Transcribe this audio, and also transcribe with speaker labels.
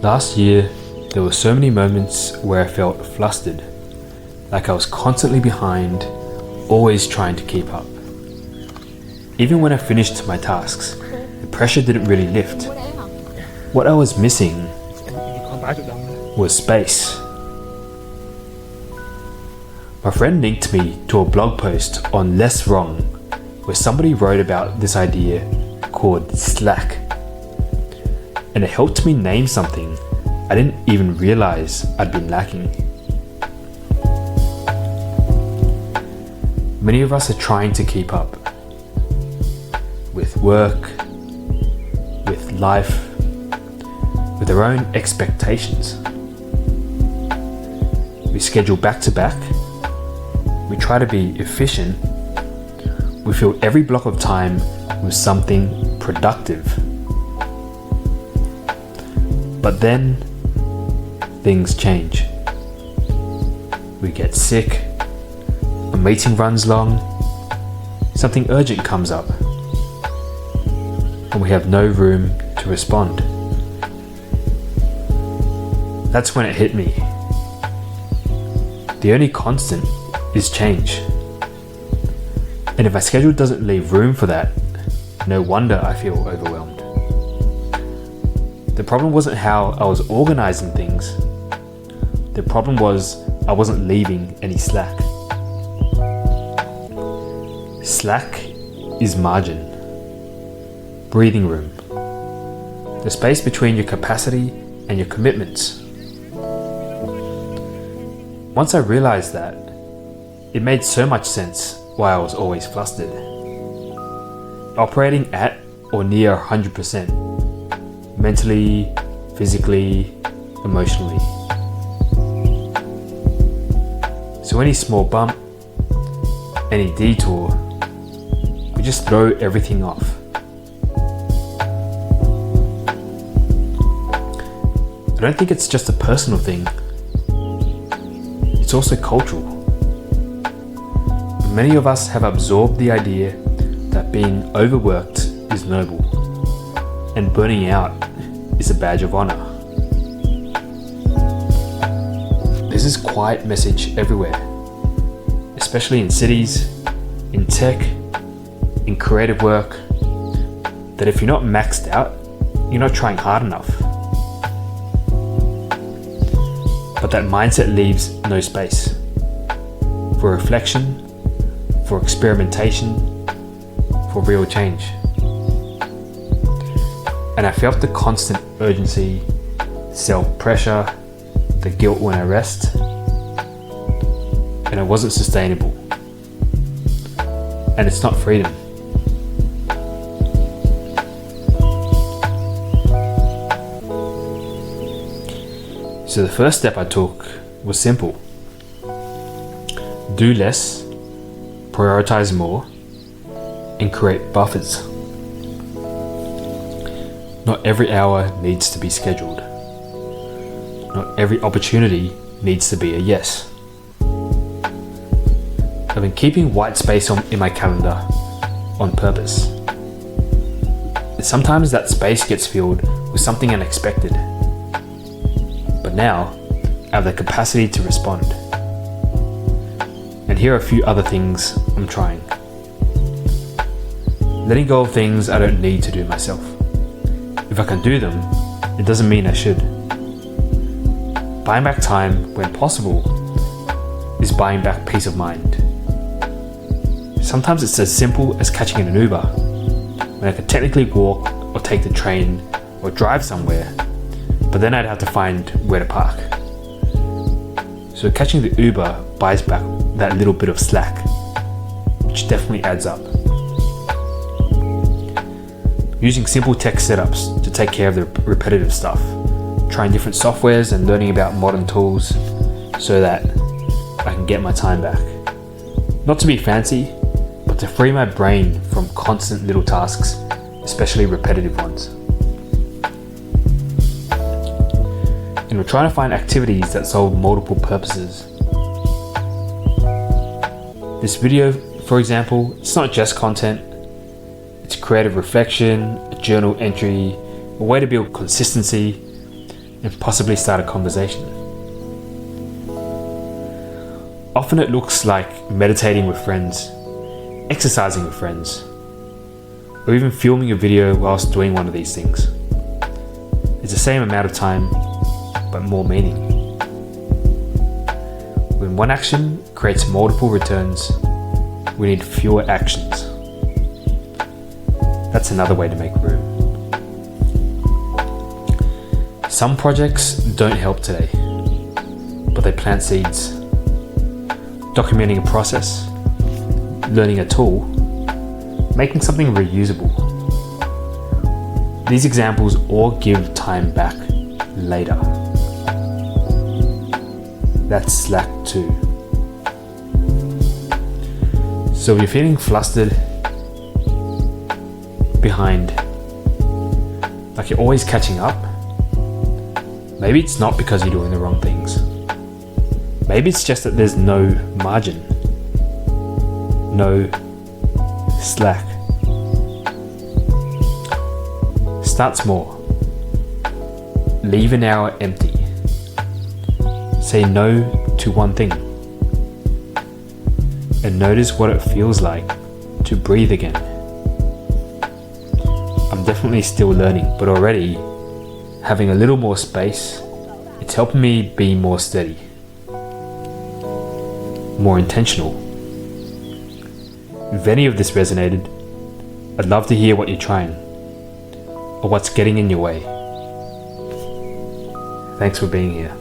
Speaker 1: Last year, there were so many moments where I felt flustered, like I was constantly behind, always trying to keep up. Even when I finished my tasks, the pressure didn't really lift. What I was missing was space. My friend linked me to a blog post on Less Wrong, where somebody wrote about this idea called slack. And it helped me name something I didn't even realize I'd been lacking. Many of us are trying to keep up with work, with life, with our own expectations. We schedule back to back. We try to be efficient. We fill every block of time with something productive. But then things change. We get sick, a meeting runs long, something urgent comes up, and we have no room to respond. That's when it hit me. The only constant is change. And if my schedule doesn't leave room for that, no wonder I feel overwhelmed. The problem wasn't how I was organizing things. The problem was I wasn't leaving any slack. Slack is margin, breathing room, the space between your capacity and your commitments. Once I realized that, it made so much sense why I was always flustered. Operating at or near 100%, mentally, physically, emotionally. So any small bump, any detour, we just throw everything off. I don't think it's just a personal thing. It's also cultural. Many of us have absorbed the idea that being overworked is noble and burning out is a badge of honor. There's this quiet message everywhere, especially in cities, in tech, in creative work, that if you're not maxed out, you're not trying hard enough. But that mindset leaves no space for reflection, for experimentation, for real change. And I felt the constant urgency, self-pressure, the guilt when I rest, and it wasn't sustainable. And it's not freedom. So the first step I took was simple. Do less, prioritize more, and create buffers. Not every hour needs to be scheduled. Not every opportunity needs to be a yes. I've been keeping white space in my calendar on purpose. Sometimes that space gets filled with something unexpected. But now, I have the capacity to respond. And here are a few other things I'm trying. Letting go of things I don't need to do myself. If I can do them, it doesn't mean I should. Buying back time when possible is buying back peace of mind. Sometimes it's as simple as catching an Uber, when I could technically walk or take the train or drive somewhere, but then I'd have to find where to park. So catching the Uber buys back that little bit of slack, which definitely adds up. Using simple tech setups to take care of the repetitive stuff, trying different softwares and learning about modern tools so that I can get my time back. Not to be fancy, but to free my brain from constant little tasks, especially repetitive ones. And we're trying to find activities that solve multiple purposes. This video, for example, it's not just content, it's creative reflection, a journal entry, a way to build consistency, and possibly start a conversation. Often it looks like meditating with friends, exercising with friends, or even filming a video whilst doing one of these things. It's the same amount of time, but more meaning. When one action creates multiple returns, we need fewer actions. That's another way to make room. Some projects don't help today, but they plant seeds. Documenting a process, learning a tool, making something reusable. These examples all give time back later. That's slack too. So if you're feeling flustered, behind, like you're always catching up, maybe it's not because you're doing the wrong things. Maybe it's just that there's no margin, no slack. Start small. Leave an hour empty. Say no to one thing. And notice what it feels like to breathe again. I'm definitely still learning, but already having a little more space, it's helping me be more steady, more intentional. If any of this resonated, I'd love to hear what you're trying or what's getting in your way. Thanks for being here.